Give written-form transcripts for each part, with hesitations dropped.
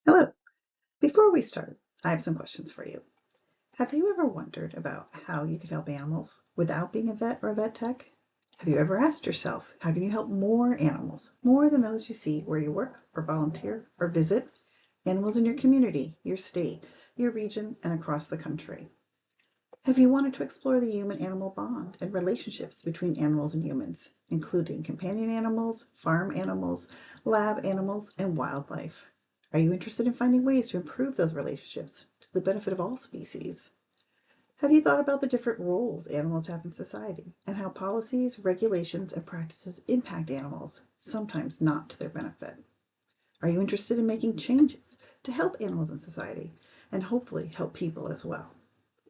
Hello. Before we start, I have some questions for you. Have you ever wondered about how you could help animals without being a vet or a vet tech? Have you ever asked yourself, how can you help more animals, more than those you see where you work or volunteer or visit? Animals in your community, your state, your region, and across the country. Have you wanted to explore the human-animal bond and relationships between animals and humans, including companion animals, farm animals, lab animals, and wildlife? Are you interested in finding ways to improve those relationships to the benefit of all species? Have you thought about the different roles animals have in society and how policies, regulations, and practices impact animals, sometimes not to their benefit? Are you interested in making changes to help animals in society and hopefully help people as well?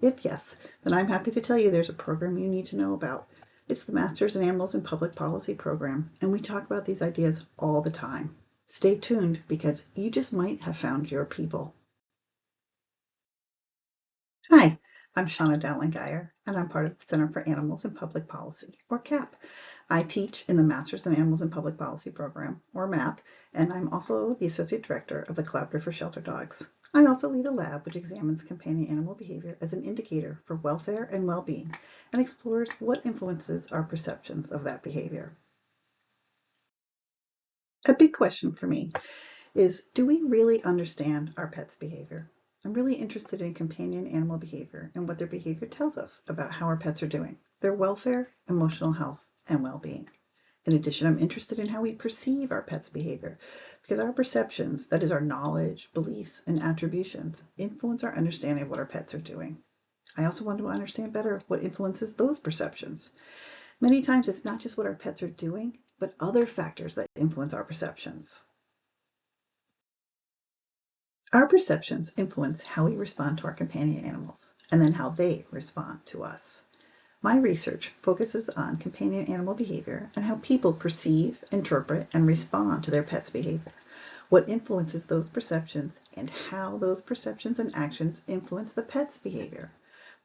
If yes, then I'm happy to tell you there's a program you need to know about. It's the Masters in Animals in Public Policy program, and we talk about these ideas all the time. Stay tuned because you just might have found your people. Hi, I'm Seana Dowling-Guyer, and I'm part of the Center for Animals in Public Policy, or CAP. I teach in the Masters in Animals in Public Policy program, or MAPP, and I'm also the Associate Director of the Collaborative for Shelter Dogs. I also lead a lab which examines companion animal behavior as an indicator for welfare and well-being and explores what influences our perceptions of that behavior. A big question for me is, do we really understand our pets' behavior? I'm really interested in companion animal behavior and what their behavior tells us about how our pets are doing, their welfare, emotional health, and well-being. In addition, I'm interested in how we perceive our pets' behavior because our perceptions, that is our knowledge, beliefs, and attributions, influence our understanding of what our pets are doing. I also want to understand better what influences those perceptions. Many times it's not just what our pets are doing, but other factors that influence our perceptions. Our perceptions influence how we respond to our companion animals and then how they respond to us. My research focuses on companion animal behavior and how people perceive, interpret, and respond to their pet's behavior, what influences those perceptions, and how those perceptions and actions influence the pet's behavior.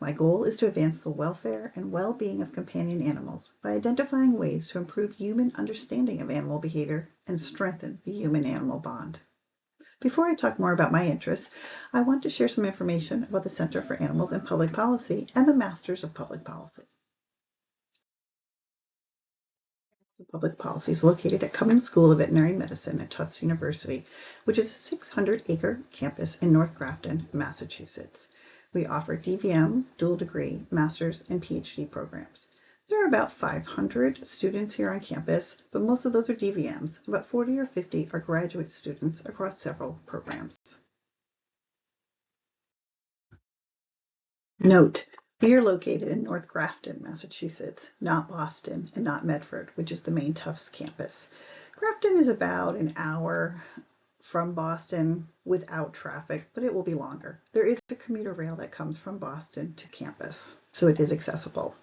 My goal is to advance the welfare and well-being of companion animals by identifying ways to improve human understanding of animal behavior and strengthen the human-animal bond. Before I talk more about my interests, I want to share some information about the Center for Animals in Public Policy and the Masters of Public Policy. Public Policy is located at Cummings School of Veterinary Medicine at Tufts University, which is a 600-acre campus in North Grafton, Massachusetts. We offer DVM, dual degree, master's, and PhD programs. There are about 500 students here on campus, but most of those are DVMs. About 40 or 50 are graduate students across several programs. Note, we are located in North Grafton, Massachusetts, not Boston and not Medford, which is the main Tufts campus. Grafton is about an hour from Boston without traffic, but it will be longer. There is a commuter rail that comes from Boston to campus, so it is accessible.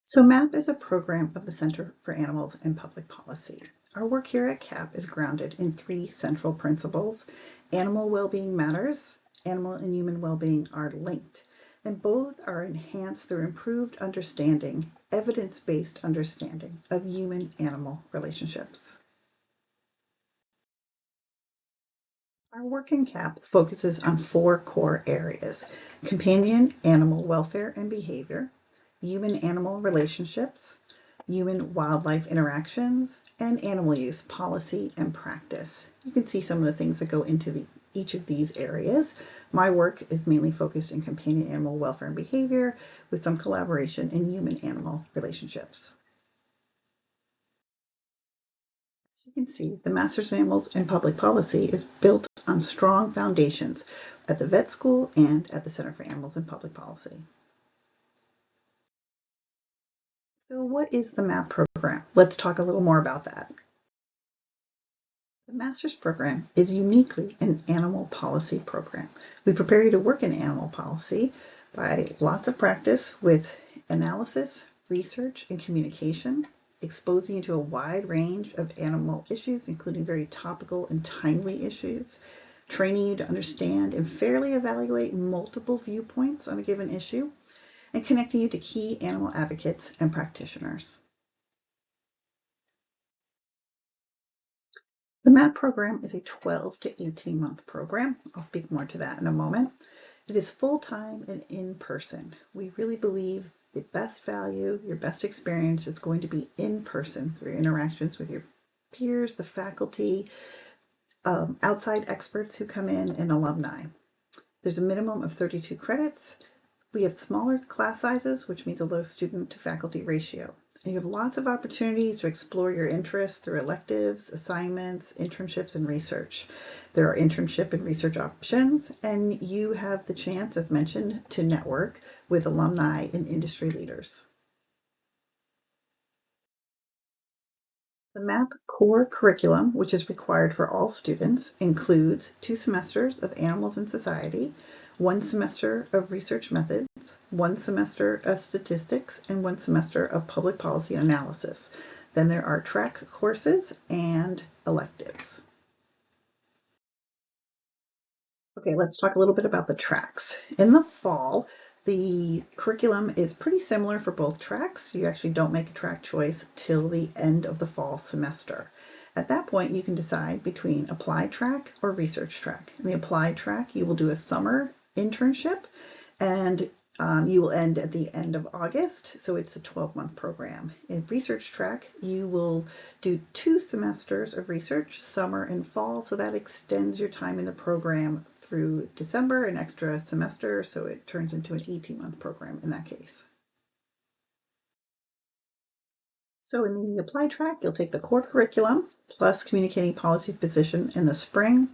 So MAPP is a program of the Center for Animals and Public Policy. Our work here at CAP is grounded in 3 central principles. Animal well-being matters, animal and human well-being are linked, and both are enhanced through improved understanding, evidence-based understanding of human-animal relationships. Our work in CAP focuses on 4 core areas: companion animal welfare and behavior, human-animal relationships, human-wildlife interactions, and animal use policy and practice. You can see some of the things that go into each of these areas. My work is mainly focused in companion animal welfare and behavior with some collaboration in human-animal relationships. As you can see, the Masters in Animals and Public Policy is built on strong foundations at the vet school and at the Center for Animals and Public Policy. So what is the MAPP program? Let's talk a little more about that. The master's program is uniquely an animal policy program. We prepare you to work in animal policy by lots of practice with analysis, research, and communication, exposing you to a wide range of animal issues, including very topical and timely issues, training you to understand and fairly evaluate multiple viewpoints on a given issue, and connecting you to key animal advocates and practitioners. The MAPP program is a 12 to 18 month program. I'll speak more to that in a moment. It is full-time and in person. We really believe the best value, your best experience is going to be in person through interactions with your peers, the faculty, outside experts who come in, and alumni. There's a minimum of 32 credits. We have smaller class sizes, which means a low student to faculty ratio. And you have lots of opportunities to explore your interests through electives, assignments, internships, and research. There are internship and research options, and you have the chance, as mentioned, to network with alumni and industry leaders. The MAPP core curriculum, which is required for all students, includes 2 semesters of Animals in Society, 1 semester of Research Methods, 1 semester of Statistics, and 1 semester of Public Policy Analysis. Then there are track courses and electives. Okay, let's talk a little bit about the tracks. In the fall, the curriculum is pretty similar for both tracks. You actually don't make a track choice till the end of the fall semester. At that point, you can decide between applied track or research track. In the applied track, you will do a summer internship, and you will end at the end of August, so it's a 12-month program. In research track, you will do 2 semesters of research, summer and fall, so that extends your time in the program through December, an extra semester, so it turns into an 18-month program in that case. So in the applied track, you'll take the core curriculum plus communicating policy position in the spring.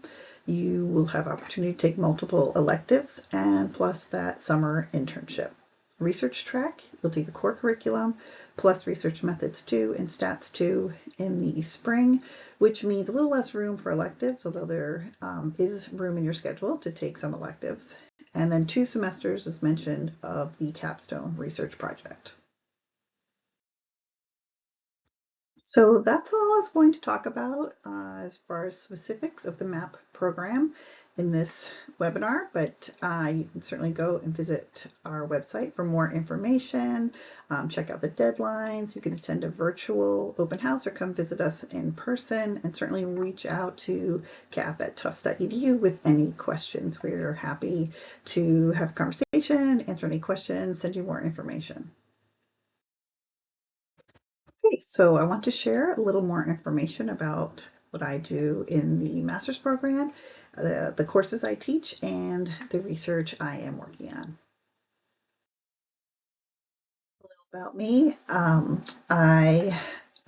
You will have opportunity to take multiple electives and plus that summer internship. Research track, you'll take the core curriculum plus research methods 2 and stats 2 in the spring, which means a little less room for electives, although there is room in your schedule to take some electives. And then 2 semesters, as mentioned, of the capstone research project. So that's all I was going to talk about as far as specifics of the MAPP program in this webinar, but you can certainly go and visit our website for more information, check out the deadlines. You can attend a virtual open house or come visit us in person, and certainly reach out to cap@tufts.edu with any questions. We're happy to have a conversation, answer any questions, send you more information. Okay, so I want to share a little more information about what I do in the master's program, the courses I teach, and the research I am working on. A little about me. I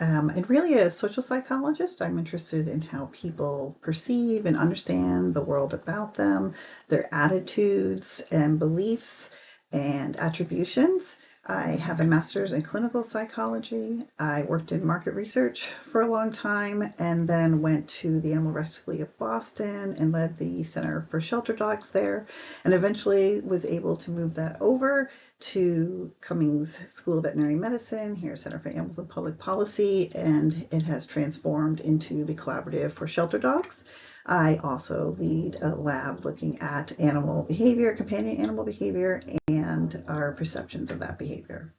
am really a social psychologist. I'm interested in how people perceive and understand the world about them, their attitudes and beliefs and attributions. I have a master's in clinical psychology. I worked in market research for a long time and then went to the Animal Rescue League of Boston and led the Center for Shelter Dogs there, and eventually was able to move that over to Cummings School of Veterinary Medicine, here Center for Animals and Public Policy, and it has transformed into the Collaborative for Shelter Dogs. I also lead a lab looking at animal behavior, companion animal behavior, and our perceptions of that behavior.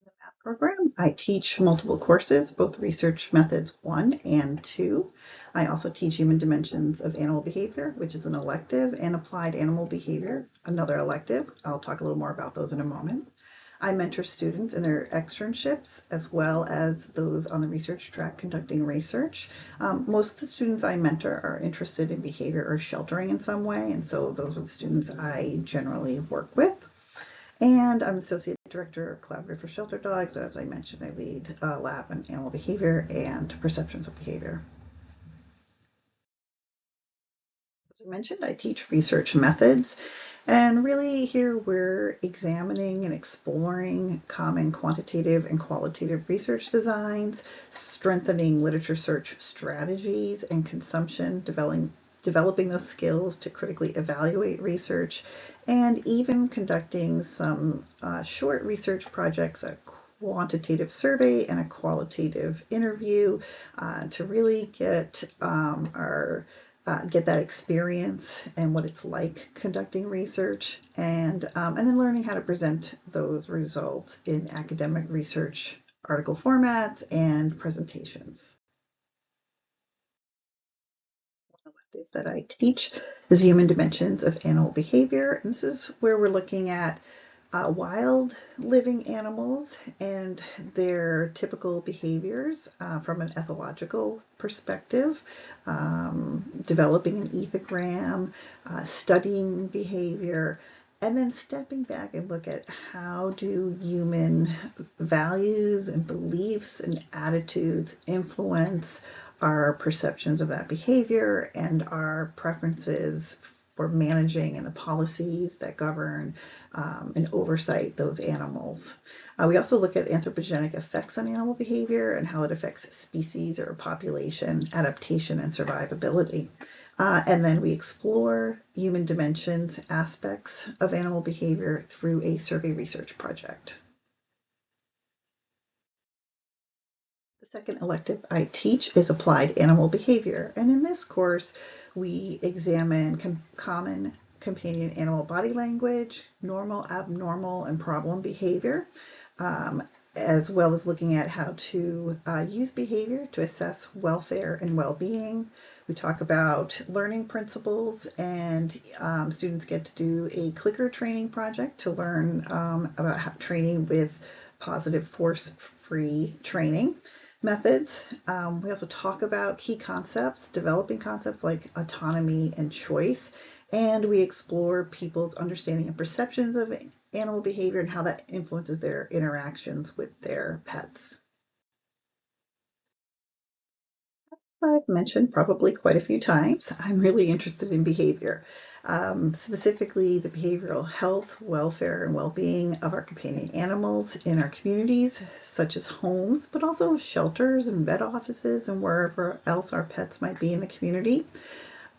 In the MAPP program, I teach multiple courses, both Research Methods 1 and 2. I also teach Human Dimensions of Animal Behavior, which is an elective, and Applied Animal Behavior, another elective. I'll talk a little more about those in a moment. I mentor students in their externships as well as those on the research track conducting research. Most of the students I mentor are interested in behavior or sheltering in some way, and so those are the students I generally work with. And I'm Associate Director of Collaborative for Shelter Dogs. As I mentioned, I lead a lab in animal behavior and perceptions of behavior. As I mentioned, I teach research methods, and really here we're examining and exploring common quantitative and qualitative research designs, strengthening literature search strategies and consumption, developing those skills to critically evaluate research, and even conducting some short research projects, a quantitative survey and a qualitative interview to really get get that experience and what it's like conducting research, and then learning how to present those results in academic research article formats, and presentations. One elective that I teach is Human Dimensions of Animal Behavior, and this is where we're looking at wild living animals and their typical behaviors from an ethological perspective, developing an ethogram, studying behavior, and then stepping back and look at how do human values and beliefs and attitudes influence our perceptions of that behavior and our preferences for managing and the policies that govern and oversight those animals. We also look at anthropogenic effects on animal behavior and how it affects species or population adaptation and survivability. And then we explore human dimensions aspects of animal behavior through a survey research project. The second elective I teach is applied animal behavior. And in this course, we examine common companion animal body language, normal, abnormal, and problem behavior, as well as looking at how to use behavior to assess welfare and well-being. We talk about learning principles, and students get to do a clicker training project to learn about how training with positive force-free training methods. We also talk about key concepts, developing concepts like autonomy and choice, and we explore people's understanding and perceptions of animal behavior and how that influences their interactions with their pets. I've mentioned probably quite a few times, I'm really interested in behavior, specifically the behavioral health, welfare, and well-being of our companion animals in our communities, such as homes, but also shelters and vet offices and wherever else our pets might be in the community.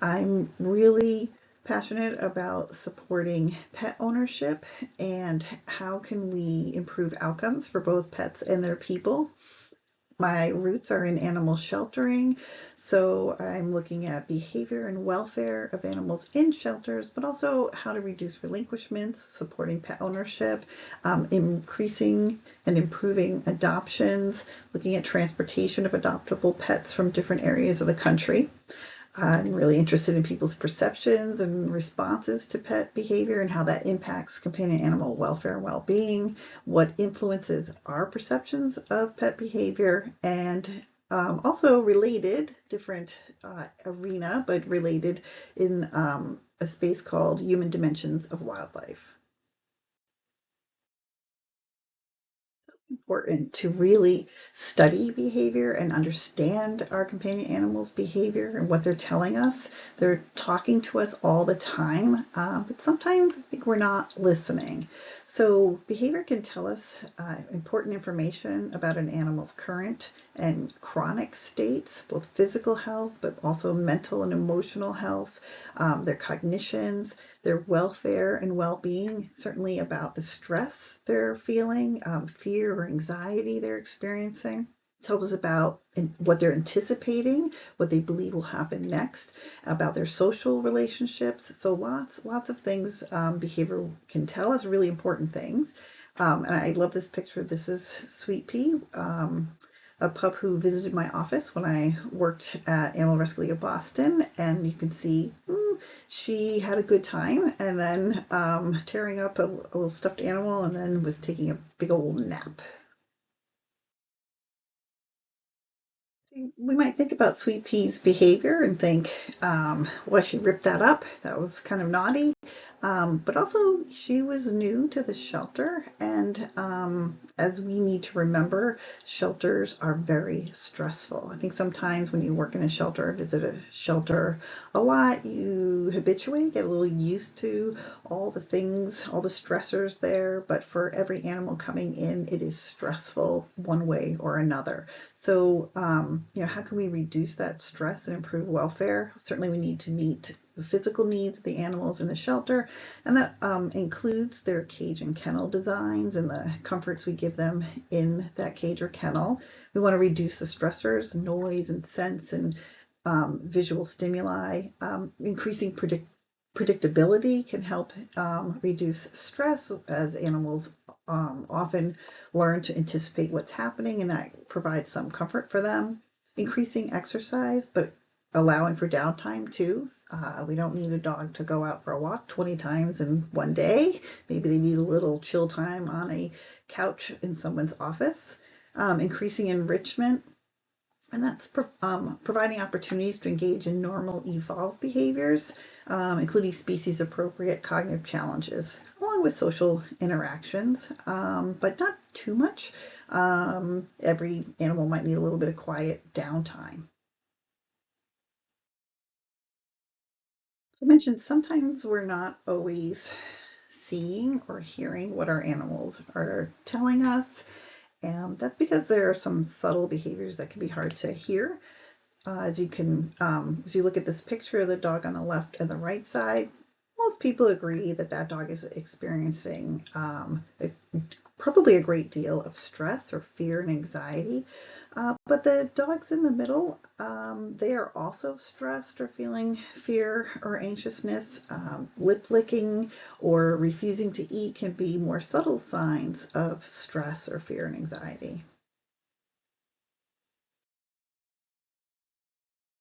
I'm really passionate about supporting pet ownership and how can we improve outcomes for both pets and their people. My roots are in animal sheltering, so I'm looking at behavior and welfare of animals in shelters, but also how to reduce relinquishments, supporting pet ownership, increasing and improving adoptions, looking at transportation of adoptable pets from different areas of the country. I'm really interested in people's perceptions and responses to pet behavior and how that impacts companion animal welfare and well-being, what influences our perceptions of pet behavior, and also related, different arena, but related in a space called Human Dimensions of Wildlife. Important to really study behavior and understand our companion animals' behavior and what they're telling us. They're talking to us all the time, but sometimes I think we're not listening. So behavior can tell us important information about an animal's current and chronic states, both physical health, but also mental and emotional health, their cognitions, their welfare and well-being, certainly about the stress they're feeling, fear or anxiety they're experiencing. It tells us about what they're anticipating, what they believe will happen next, about their social relationships. So lots of things behavior can tell us, really important things. And I love this picture. This is Sweet Pea, a pup who visited my office when I worked at Animal Rescue League of Boston, and you can see she had a good time, and then tearing up a little stuffed animal, and then was taking a big old nap. We might think about Sweet Pea's behavior and think, well, she ripped that up. That was kind of naughty. But also, she was new to the shelter, and as we need to remember, shelters are very stressful. I think sometimes when you work in a shelter, visit a shelter a lot, you habituate, get a little used to all the things, all the stressors there, but for every animal coming in, it is stressful one way or another. So, how can we reduce that stress and improve welfare? Certainly, we need to meet the physical needs of the animals in the shelter, and that includes their cage and kennel designs and the comforts we give them in that cage or kennel. We want to reduce the stressors, noise and sense and visual stimuli. Increasing predictability can help reduce stress as animals often learn to anticipate what's happening, and that provides some comfort for them. Increasing exercise, but allowing for downtime too. We don't need a dog to go out for a walk 20 times in one day. Maybe they need a little chill time on a couch in someone's office. Increasing enrichment, and that's providing opportunities to engage in normal evolved behaviors, including species appropriate cognitive challenges, along with social interactions, but not too much. Every animal might need a little bit of quiet downtime. So I mentioned sometimes we're not always seeing or hearing what our animals are telling us. And that's because there are some subtle behaviors that can be hard to hear. As you look at this picture of the dog on the left and the right side, most people agree that that dog is experiencing probably a great deal of stress or fear and anxiety. But the dogs in the middle, they are also stressed or feeling fear or anxiousness. Lip licking or refusing to eat can be more subtle signs of stress or fear and anxiety.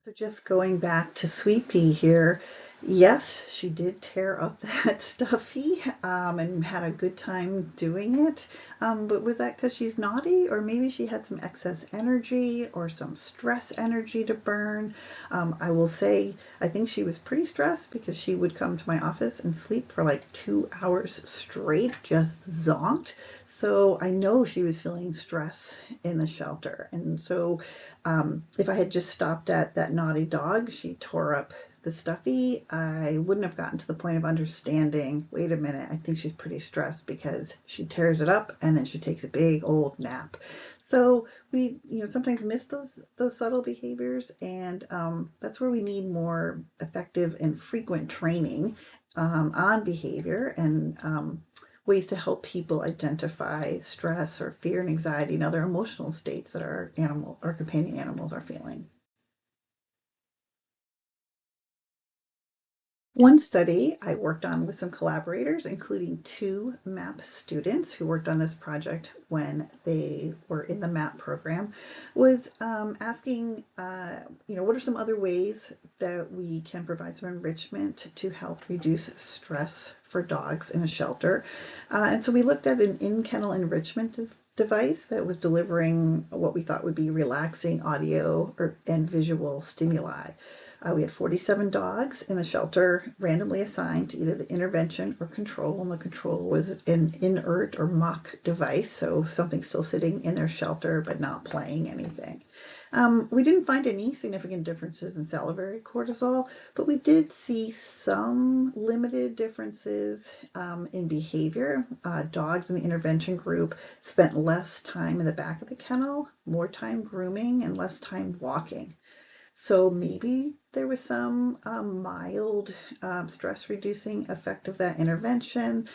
So just going back to Sweet Pea here, yes, she did tear up that stuffy and had a good time doing it. But was that because she's naughty, or maybe she had some excess energy or some stress energy to burn? I will say, I think she was pretty stressed because she would come to my office and sleep for like 2 hours straight, just zonked. So I know she was feeling stress in the shelter. And so if I had just stopped at that naughty dog, she tore up the stuffy, I wouldn't have gotten to the point of understanding, wait a minute, I think she's pretty stressed because she tears it up and then she takes a big old nap. So we, sometimes miss those subtle behaviors, and that's where we need more effective and frequent training on behavior and ways to help people identify stress or fear and anxiety and other emotional states that our companion animals are feeling. One study I worked on with some collaborators, including two MAPP students who worked on this project when they were in the MAPP program, was asking, what are some other ways that we can provide some enrichment to help reduce stress for dogs in a shelter? And so we looked at an in-kennel enrichment device that was delivering what we thought would be relaxing audio and visual stimuli. We had 47 dogs in the shelter, randomly assigned to either the intervention or control, and the control was an inert or mock device, so something still sitting in their shelter but not playing anything. We didn't find any significant differences in salivary cortisol, but we did see some limited differences in behavior. Dogs in the intervention group spent less time in the back of the kennel, more time grooming, and less time walking. So maybe there was some mild stress reducing effect of that intervention.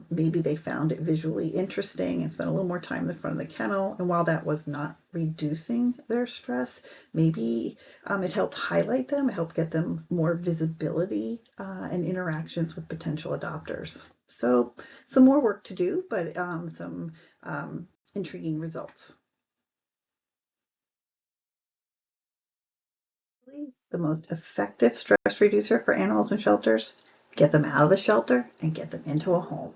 Maybe they found it visually interesting and spent a little more time in the front of the kennel. And while that was not reducing their stress, maybe it helped highlight them, it helped get them more visibility and interactions with potential adopters. So some more work to do, but some intriguing results. The most effective stress reducer for animals in shelters: get them out of the shelter and get them into a home.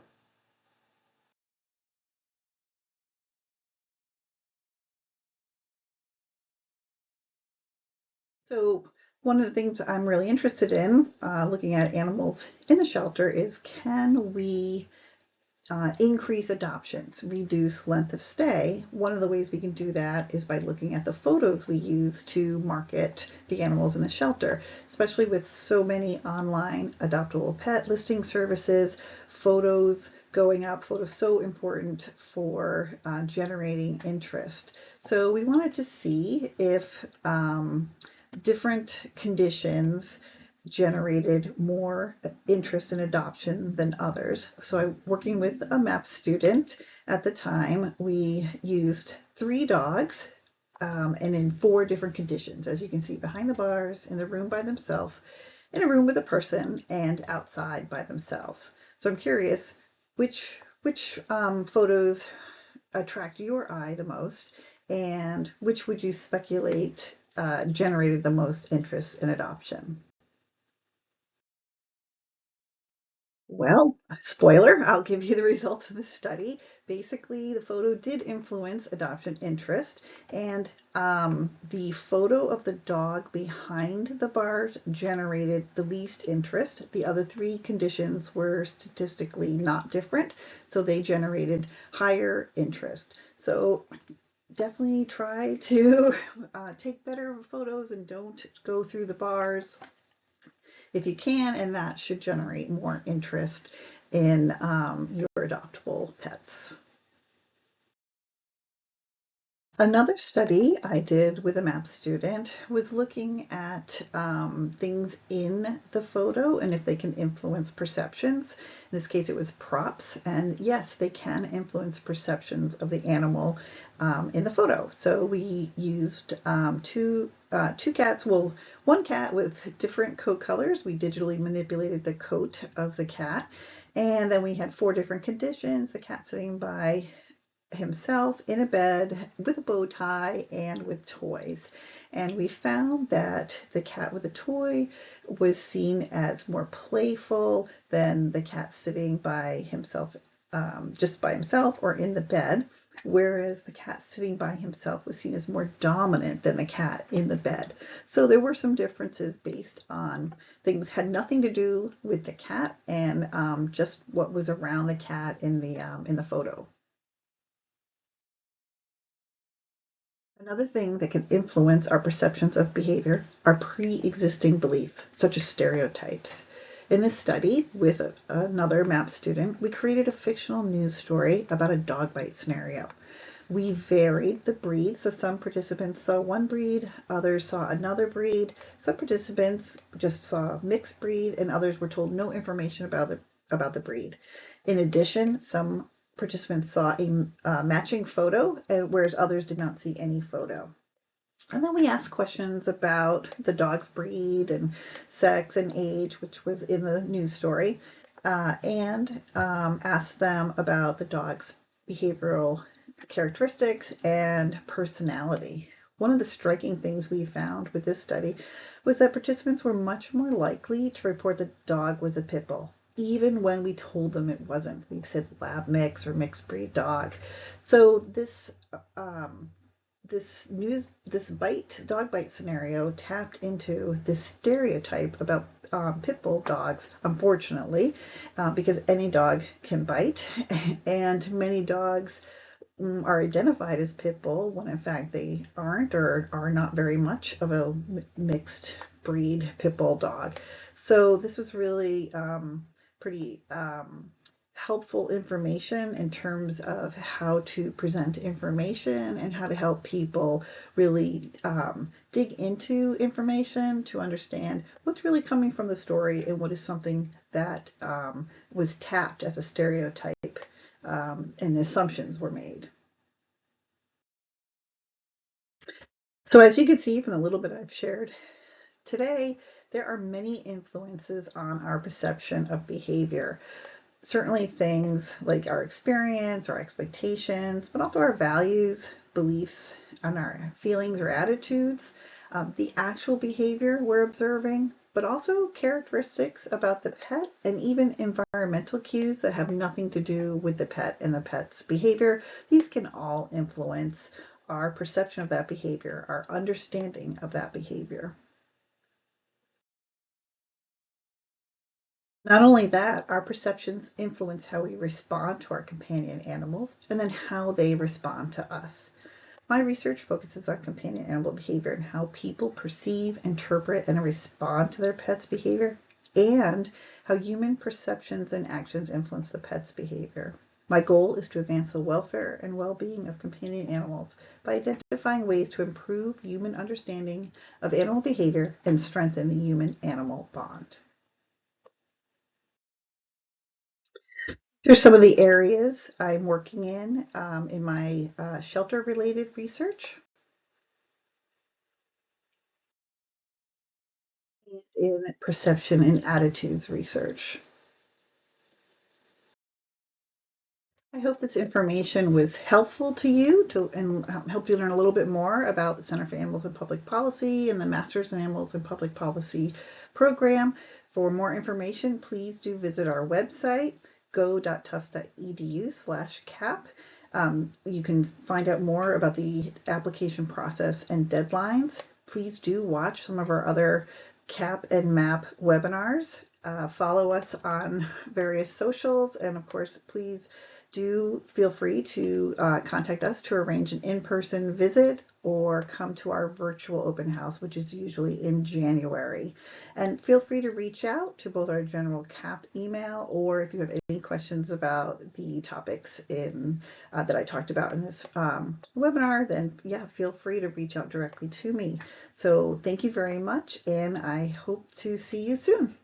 So one of the things I'm really interested in looking at animals in the shelter is, can we increase adoptions, reduce length of stay? One of the ways we can do that is by looking at the photos we use to market the animals in the shelter, especially with so many online adoptable pet listing services. Photos going up, photos so important for generating interest. So we wanted to see if different conditions generated more interest in adoption than others. So I'm working with a MAPP student at the time. We used 3 dogs and in 4 different conditions, as you can see, behind the bars, in the room by themselves, in a room with a person, and outside by themselves. So I'm curious, which Which photos attract your eye the most, and which would you speculate generated the most interest in adoption? Well, spoiler, I'll give you the results of the study. Basically, the photo did influence adoption interest, and the photo of the dog behind the bars generated the least interest. The other three conditions were statistically not different, so they generated higher interest. So definitely try to take better photos and don't go through the bars if you can, and that should generate more interest in your adoptable pets. Another study I did with a MAPP student was looking at things in the photo and if they can influence perceptions. In this case, it was props, and yes, they can influence perceptions of the animal in the photo. So we used two cats, well, one cat with different coat colors. We digitally manipulated the coat of the cat, and then we had four different conditions. The cat sitting by himself in a bed with a bow tie and with toys. And we found that the cat with a toy was seen as more playful than the cat sitting by himself, just by himself or in the bed, whereas the cat sitting by himself was seen as more dominant than the cat in the bed. So there were some differences based on things had nothing to do with the cat and just what was around the cat in the photo. Another thing that can influence our perceptions of behavior are pre-existing beliefs, such as stereotypes. In this study with another MAPP student, we created a fictional news story about a dog bite scenario. We varied the breed, so some participants saw one breed, others saw another breed. Some participants just saw mixed breed, and others were told no information about the breed. In addition, some participants saw a matching photo, whereas others did not see any photo. And then we asked questions about the dog's breed and sex and age, which was in the news story, and asked them about the dog's behavioral characteristics and personality. One of the striking things we found with this study was that participants were much more likely to report the dog was a pit bull, even when we told them it wasn't. We said lab mix or mixed breed dog. So this dog bite scenario tapped into this stereotype about pit bull dogs, unfortunately, because any dog can bite, and many dogs are identified as pit bull when in fact they aren't or are not very much of a mixed breed pit bull dog. So this was really pretty helpful information in terms of how to present information and how to help people really dig into information to understand what's really coming from the story and what is something that was tapped as a stereotype and assumptions were made. So as you can see from the little bit I've shared today, there are many influences on our perception of behavior. Certainly things like our experience, our expectations, but also our values, beliefs, and our feelings or attitudes, the actual behavior we're observing, but also characteristics about the pet and even environmental cues that have nothing to do with the pet and the pet's behavior. These can all influence our perception of that behavior, our understanding of that behavior. Not only that, our perceptions influence how we respond to our companion animals and then how they respond to us. My research focuses on companion animal behavior and how people perceive, interpret, and respond to their pet's behavior, and how human perceptions and actions influence the pet's behavior. My goal is to advance the welfare and well-being of companion animals by identifying ways to improve human understanding of animal behavior and strengthen the human-animal bond. There's some of the areas I'm working in my shelter-related research and in perception and attitudes research. I hope this information was helpful to you and helped you learn a little bit more about the Center for Animals and Public Policy and the Masters in Animals and Public Policy program. For more information, please do visit our website, go.tufts.edu/CAP. You can find out more about the application process and deadlines. Please do watch some of our other CAP and MAPP webinars. Follow us on various socials, and of course, please do feel free to contact us to arrange an in-person visit or come to our virtual open house, which is usually in January. And feel free to reach out to both our general CAP email, or if you have any questions about the topics that I talked about in this webinar, then yeah, feel free to reach out directly to me. So thank you very much, and I hope to see you soon.